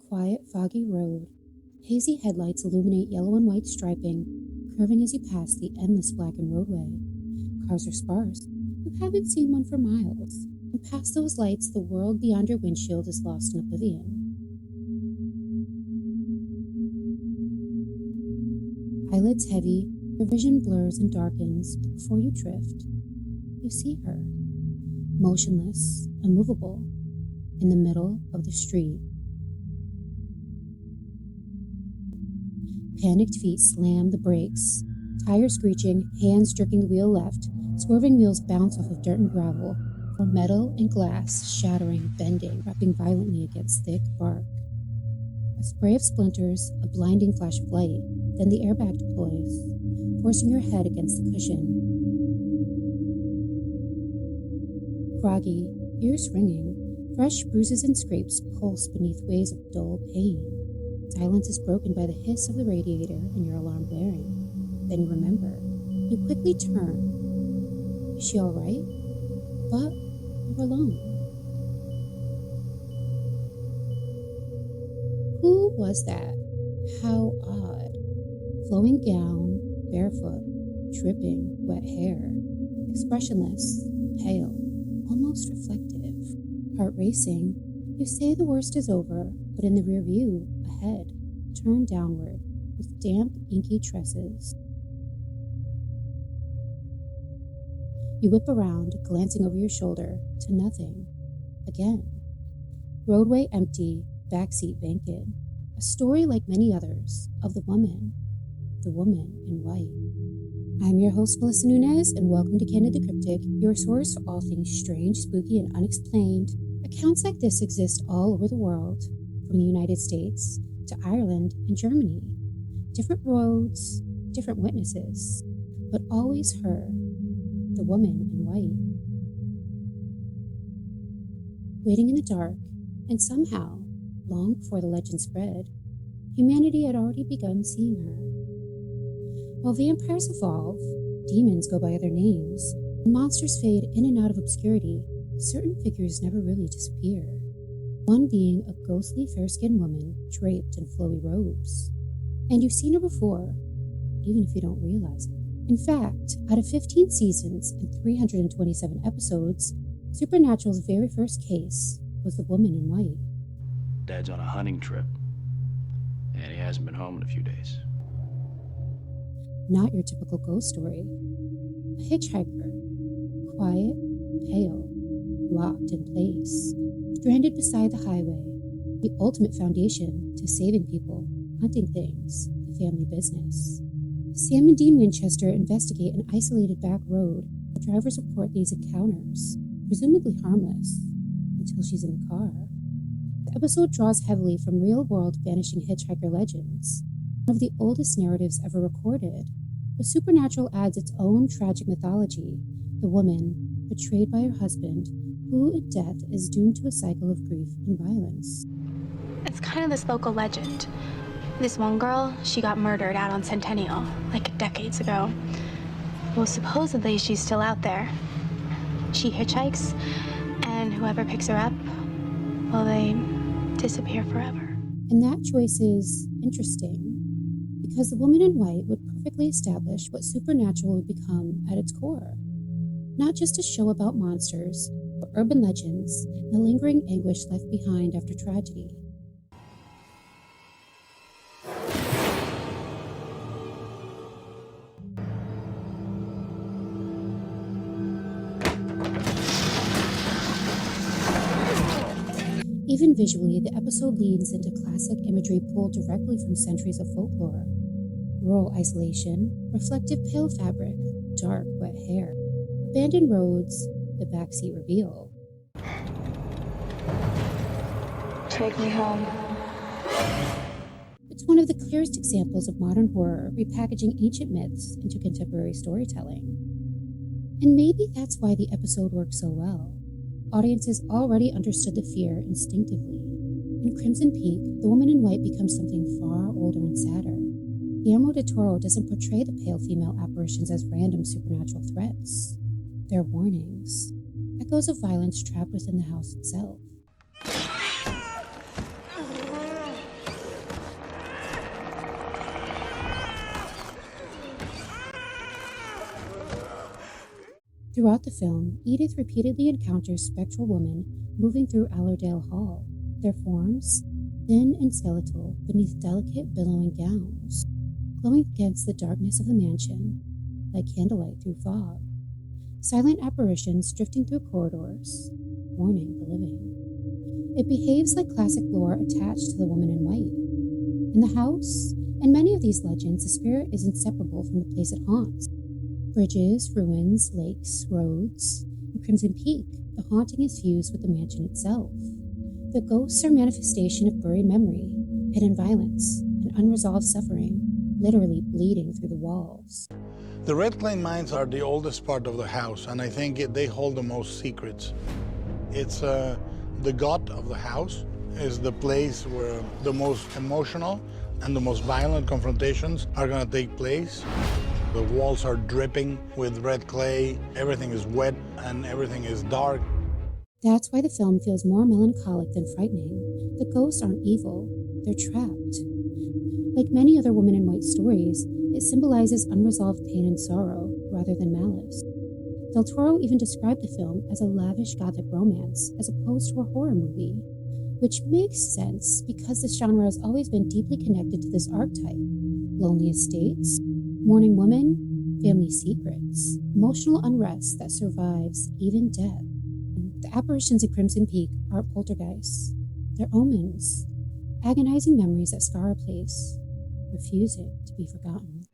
quiet, foggy road. Hazy headlights illuminate yellow and white striping, curving as you pass the endless blackened roadway. Cars are sparse. You haven't seen one for miles. And past those lights, the world beyond your windshield is lost in oblivion. Eyelids heavy, your vision blurs and darkens, but before you drift, you see her, motionless, immovable, in the middle of the street. Panicked feet slam the brakes, tires screeching, hands jerking the wheel left. Swerving wheels bounce off of dirt and gravel, or metal and glass shattering, bending, rapping violently against thick bark. A spray of splinters, a blinding flash of light, then the airbag deploys, forcing your head against the cushion. Groggy, ears ringing, fresh bruises and scrapes pulse beneath waves of dull pain. Silence is broken by the hiss of the radiator and your alarm blaring. Then you remember. You quickly turn. Is she all right? But you're alone. Who was that? How odd. Flowing gown, barefoot, dripping, wet hair. Expressionless, pale, almost reflective. Heart racing. You say the worst is over, but in the rear view, ahead, turned downward, with damp, inky tresses. You whip around, glancing over your shoulder, to nothing. Again. Roadway empty, backseat vacant. A story like many others, of the woman in white. I'm your host, Melissa Nunez, and welcome to Candid the Cryptic, your source for all things strange, spooky, and unexplained. Accounts like this exist all over the world, from the United States to Ireland and Germany. Different roads, different witnesses, but always her, the woman in white. Waiting in the dark, and somehow, long before the legend spread, humanity had already begun seeing her. While vampires evolve, demons go by other names, and monsters fade in and out of obscurity, certain figures never really disappear. One being a ghostly fair-skinned woman draped in flowy robes. And you've seen her before, even if you don't realize it. In fact, out of 15 seasons and 327 episodes, Supernatural's very first case was the woman in white. Dad's on a hunting trip, and he hasn't been home in a few days. Not your typical ghost story. A hitchhiker, quiet, pale, locked in place, stranded beside the highway, the ultimate foundation to saving people, hunting things, the family business. Sam and Dean Winchester investigate an isolated back road. The drivers report these encounters, presumably harmless, until she's in the car. The episode draws heavily from real-world vanishing hitchhiker legends, one of the oldest narratives ever recorded. But Supernatural adds its own tragic mythology, the woman, betrayed by her husband, who in death is doomed to a cycle of grief and violence. It's kind of this local legend. This one girl, she got murdered out on Centennial, like decades ago. Well, supposedly she's still out there. She hitchhikes, and whoever picks her up, well, they disappear forever. And that choice is interesting, because the woman in white would perfectly establish what Supernatural would become at its core. Not just a show about monsters, but urban legends and the lingering anguish left behind after tragedy. Even visually, the episode leans into classic imagery pulled directly from centuries of folklore. Rural isolation, reflective pale fabric, dark, wet hair, abandoned roads, the backseat reveal. Take me home. It's one of the clearest examples of modern horror repackaging ancient myths into contemporary storytelling. And maybe that's why the episode worked so well. Audiences already understood the fear instinctively. In Crimson Peak, the woman in white becomes something far older and sadder. Guillermo del Toro doesn't portray the pale female apparitions as random supernatural threats. They're warnings, echoes of violence trapped within the house itself. Throughout the film, Edith repeatedly encounters spectral women moving through Allerdale Hall, their forms thin and skeletal beneath delicate billowing gowns, glowing against the darkness of the mansion like candlelight through fog. Silent apparitions drifting through corridors, warning the living. It behaves like classic lore attached to the woman in white. In the house, in many of these legends, the spirit is inseparable from the place it haunts. Bridges, ruins, lakes, roads. In Crimson Peak, the haunting is fused with the mansion itself. The ghosts are manifestation of buried memory, hidden violence, and unresolved suffering, literally bleeding through the walls. The red clay mines are the oldest part of the house, and I think they hold the most secrets. It's the gut of the house is the place where the most emotional and the most violent confrontations are going to take place. The walls are dripping with red clay, everything is wet, and everything is dark. That's why the film feels more melancholic than frightening. The ghosts aren't evil, they're trapped. Like many other women in white stories, it symbolizes unresolved pain and sorrow rather than malice. Del Toro even described the film as a lavish gothic romance as opposed to a horror movie, which makes sense because this genre has always been deeply connected to this archetype. Lonely estates, mourning women, family secrets, emotional unrest that survives even death. The apparitions in Crimson Peak aren't poltergeists. They're omens, agonizing memories that scar a place, refusing to be forgotten.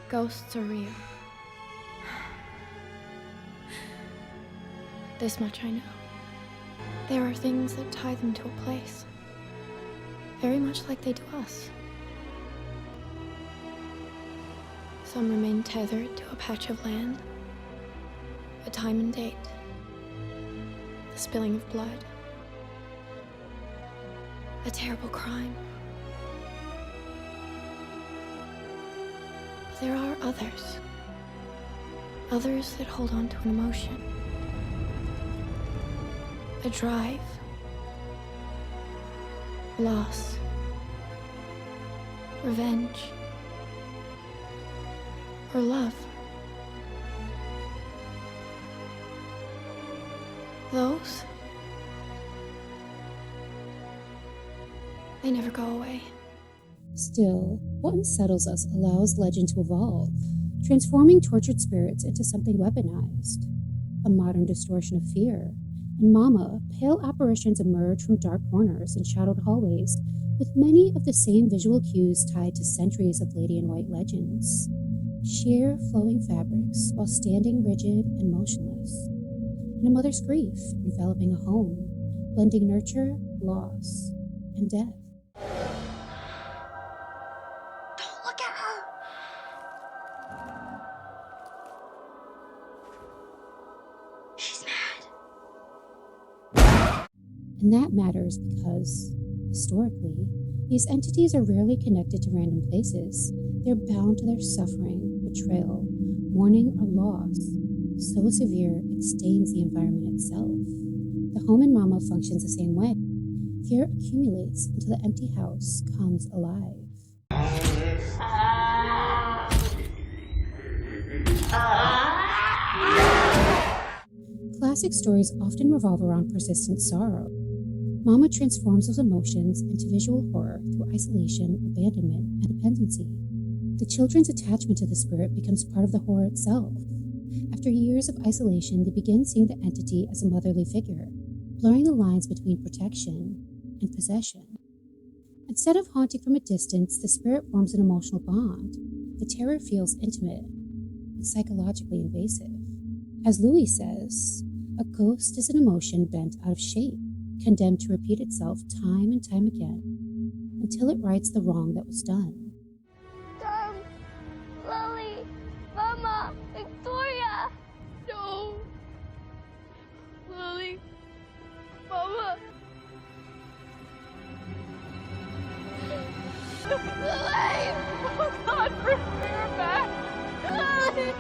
Ghosts are real. This much I know. There are things that tie them to a place, very much like they do us. Some remain tethered to a patch of land, a time and date, the spilling of blood, a terrible crime. But there are others that hold on to an emotion, a drive, loss, revenge, or love. Those, they never go away. Still, what unsettles us allows legend to evolve, transforming tortured spirits into something weaponized. A modern distortion of fear. In Mama, pale apparitions emerge from dark corners and shadowed hallways, with many of the same visual cues tied to centuries of lady in white legends. Sheer flowing fabrics while standing rigid and motionless. And a mother's grief enveloping a home, blending nurture, loss, and death. Don't look at her! She's mad. And that matters because, historically, these entities are rarely connected to random places. They're bound to their suffering, betrayal, mourning, or loss, so severe it stains the environment itself. The home in Mama functions the same way. Fear accumulates until the empty house comes alive. Classic stories often revolve around persistent sorrow. Mama transforms those emotions into visual horror through isolation, abandonment, and dependency. The children's attachment to the spirit becomes part of the horror itself. After years of isolation, they begin seeing the entity as a motherly figure, blurring the lines between protection and possession. Instead of haunting from a distance, the spirit forms an emotional bond. The terror feels intimate, but psychologically invasive. As Louis says, a ghost is an emotion bent out of shape, condemned to repeat itself time and time again, until it rights the wrong that was done. Tom, Lily, Mama, Victoria! No! Lily, Mama! Lily! Oh God, bring her back! Lily!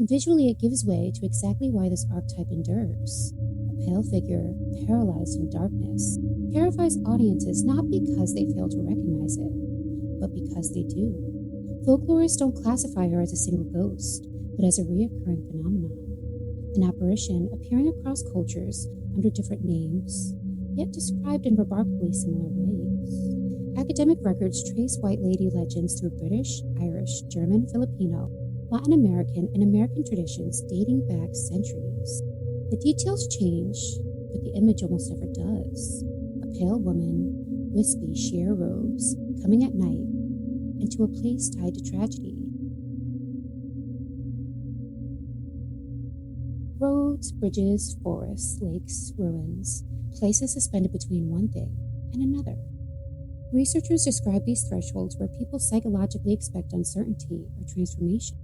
Visually, it gives way to exactly why this archetype endures. A pale figure, paralyzed in darkness, terrifies audiences not because they fail to recognize it, but because they do. Folklorists don't classify her as a single ghost, but as a reoccurring phenomenon, an apparition appearing across cultures under different names, yet described in remarkably similar ways. Academic records trace white lady legends through British, Irish, German, Filipino, Latin American, and American traditions dating back centuries. The details change, but the image almost never does. A pale woman, wispy sheer robes, coming at night, into a place tied to tragedy. Roads, bridges, forests, lakes, ruins, places suspended between one thing and another. Researchers describe these thresholds where people psychologically expect uncertainty or transformation.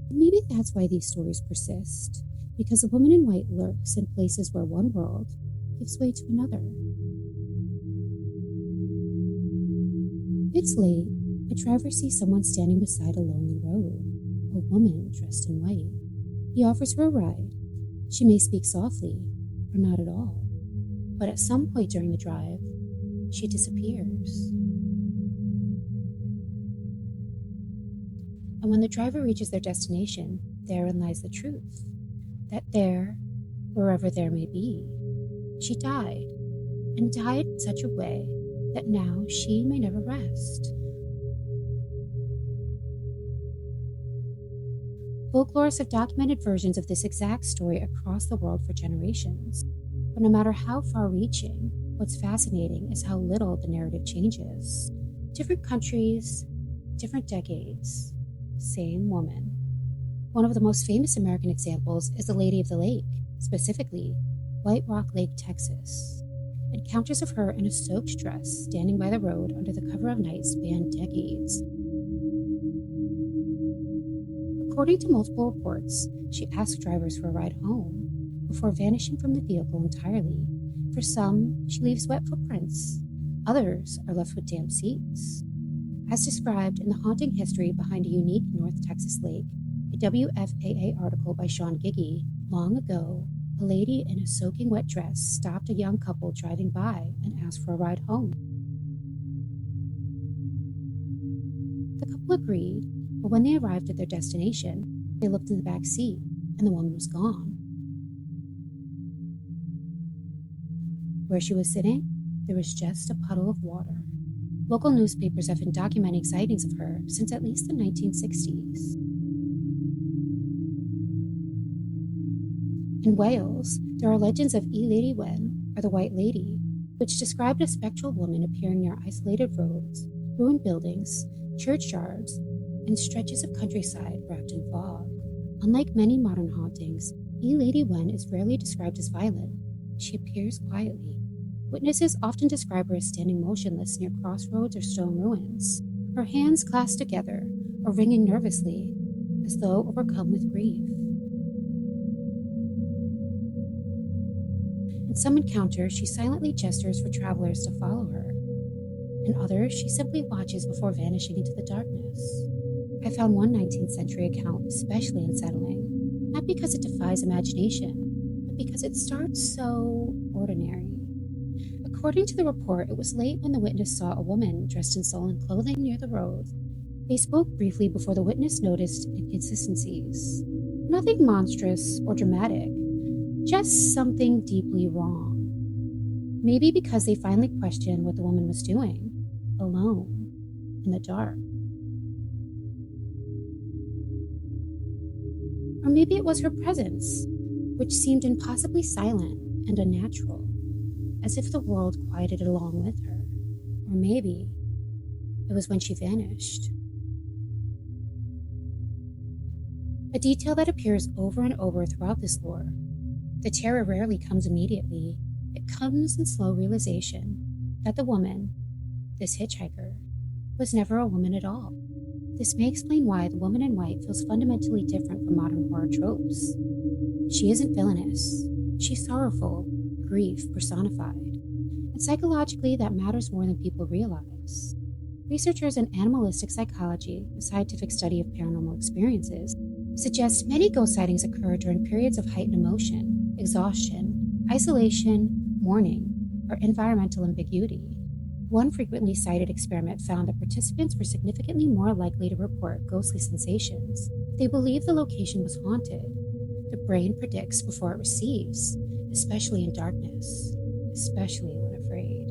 And maybe that's why these stories persist, because a woman in white lurks in places where one world gives way to another. It's late. A driver sees someone standing beside a lonely road, a woman dressed in white. He offers her a ride. She may speak softly, or not at all. But at some point during the drive, she disappears. And when the driver reaches their destination, therein lies the truth. That there, wherever there may be, she died, and died in such a way that now she may never rest. Folklorists have documented versions of this exact story across the world for generations. But no matter how far-reaching, what's fascinating is how little the narrative changes. Different countries, different decades, same woman. One of the most famous American examples is the Lady of the Lake, specifically White Rock Lake, Texas. Encounters of her in a soaked dress standing by the road under the cover of night span decades. According to multiple reports, she asked drivers for a ride home before vanishing from the vehicle entirely. For some, she leaves wet footprints. Others are left with damp seats. As described in The Haunting History Behind a Unique North Texas Lake, a WFAA article by Sean Giggy, long ago, a lady in a soaking wet dress stopped a young couple driving by and asked for a ride home. The couple agreed, but when they arrived at their destination, they looked in the back seat, and the woman was gone. Where she was sitting, there was just a puddle of water. Local newspapers have been documenting sightings of her since at least the 1960s. In Wales, there are legends of E Lady Wen, or the White Lady, which described a spectral woman appearing near isolated roads, ruined buildings, churchyards, and stretches of countryside wrapped in fog. Unlike many modern hauntings, E Lady Wen is rarely described as violent. She appears quietly. Witnesses often describe her as standing motionless near crossroads or stone ruins, her hands clasped together or ringing nervously, as though overcome with grief. In some encounters, she silently gestures for travelers to follow her. In others, she simply watches before vanishing into the darkness. I found one 19th century account especially unsettling, not because it defies imagination, but because it starts so ordinary. According to the report, it was late when the witness saw a woman dressed in sullen clothing near the road. They spoke briefly before the witness noticed inconsistencies. Nothing monstrous or dramatic, just something deeply wrong. Maybe because they finally questioned what the woman was doing, alone, in the dark. Or maybe it was her presence, which seemed impossibly silent and unnatural, as if the world quieted along with her. Or maybe it was when she vanished. A detail that appears over and over throughout this lore. The terror rarely comes immediately. It comes in slow realization that the woman, this hitchhiker, was never a woman at all. This may explain why the woman in white feels fundamentally different from modern horror tropes. She isn't villainous. She's sorrowful, grief personified. And psychologically, that matters more than people realize. Researchers in animalistic psychology, a scientific study of paranormal experiences, suggest many ghost sightings occur during periods of heightened emotion, exhaustion, isolation, mourning, or environmental ambiguity. One frequently cited experiment found that participants were significantly more likely to report ghostly sensations if they believed the location was haunted. The brain predicts before it receives, especially in darkness, especially when afraid.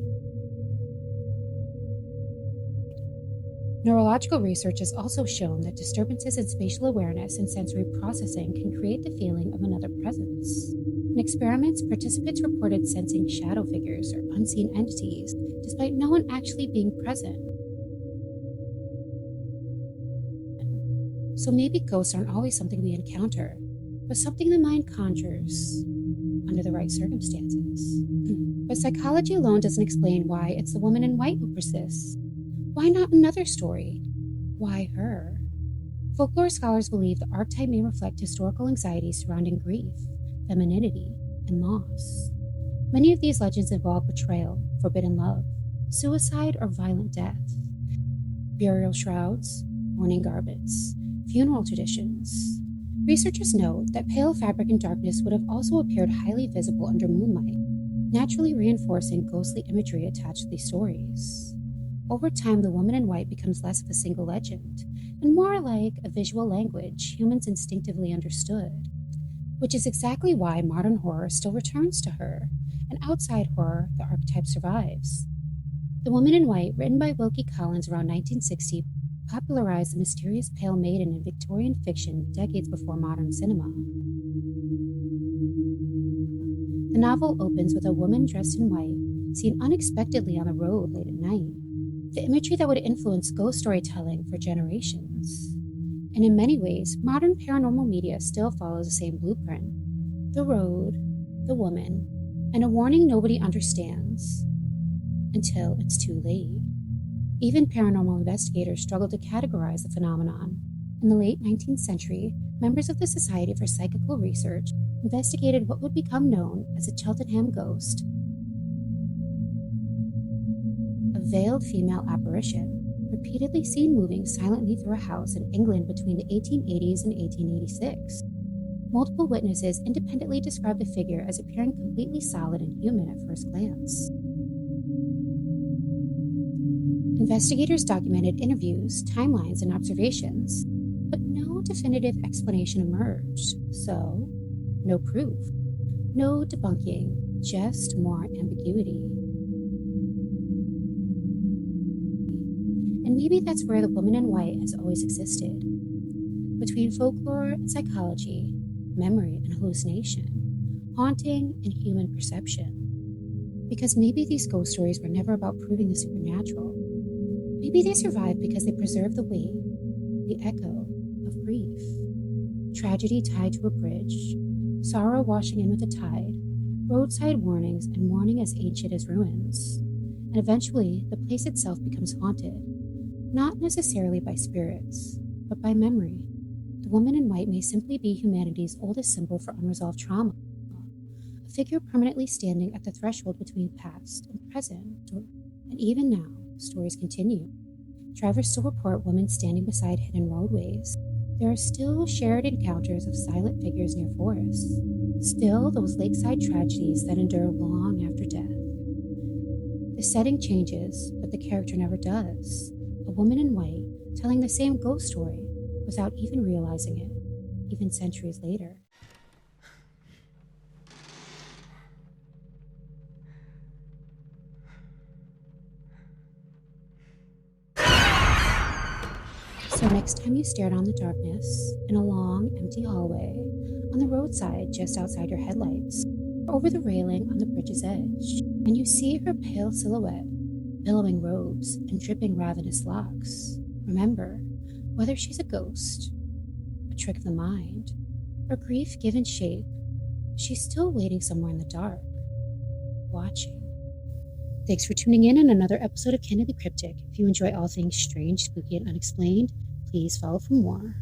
Neurological research has also shown that disturbances in spatial awareness and sensory processing can create the feeling of another presence. In experiments, participants reported sensing shadow figures or unseen entities despite no one actually being present. So maybe ghosts aren't always something we encounter, but something the mind conjures under the right circumstances. But psychology alone doesn't explain why it's the woman in white who persists. Why not another story? Why her? Folklore scholars believe the archetype may reflect historical anxieties surrounding grief, femininity, and loss. Many of these legends involve betrayal, forbidden love, suicide, or violent death. Burial shrouds, mourning garments, funeral traditions. Researchers note that pale fabric and darkness would have also appeared highly visible under moonlight, naturally reinforcing ghostly imagery attached to these stories. Over time, the woman in white becomes less of a single legend and more like a visual language humans instinctively understood, which is exactly why modern horror still returns to her, and outside horror, the archetype survives. The Woman in White, written by Wilkie Collins around 1960, popularized the mysterious pale maiden in Victorian fiction decades before modern cinema. The novel opens with a woman dressed in white, seen unexpectedly on the road late at night, the imagery that would influence ghost storytelling for generations. And in many ways, modern paranormal media still follows the same blueprint. The road, the woman, and a warning nobody understands until it's too late. Even paranormal investigators struggled to categorize the phenomenon. In the late 19th century, members of the Society for Psychical Research investigated what would become known as a Cheltenham ghost, a veiled female apparition, repeatedly seen moving silently through a house in England between the 1880s and 1886. Multiple witnesses independently described the figure as appearing completely solid and human at first glance. Investigators documented interviews, timelines, and observations, but no definitive explanation emerged. So, no proof, no debunking, just more ambiguity. And maybe that's where the woman in white has always existed. Between folklore and psychology, memory and hallucination, haunting and human perception. Because maybe these ghost stories were never about proving the supernatural. Maybe they survived because they preserve the weight, the echo of grief, tragedy tied to a bridge, sorrow washing in with the tide, roadside warnings, and mourning as ancient as ruins. And eventually, the place itself becomes haunted, not necessarily by spirits, but by memory. The woman in white may simply be humanity's oldest symbol for unresolved trauma, a figure permanently standing at the threshold between past and present, and even now, stories continue. Drivers still report women standing beside hidden roadways. There are still shared encounters of silent figures near forests. Still those lakeside tragedies that endure long after death. The setting changes, but the character never does. A woman in white telling the same ghost story without even realizing it, even centuries later. So next time you stare down the darkness, in a long, empty hallway, on the roadside just outside your headlights, or over the railing on the bridge's edge, and you see her pale silhouette, billowing robes and dripping ravenous locks, remember, whether she's a ghost, a trick of the mind, or grief given shape, she's still waiting somewhere in the dark, watching. Thanks for tuning in on another episode of Candidly Cryptic. If you enjoy all things strange, spooky, and unexplained, please follow for more.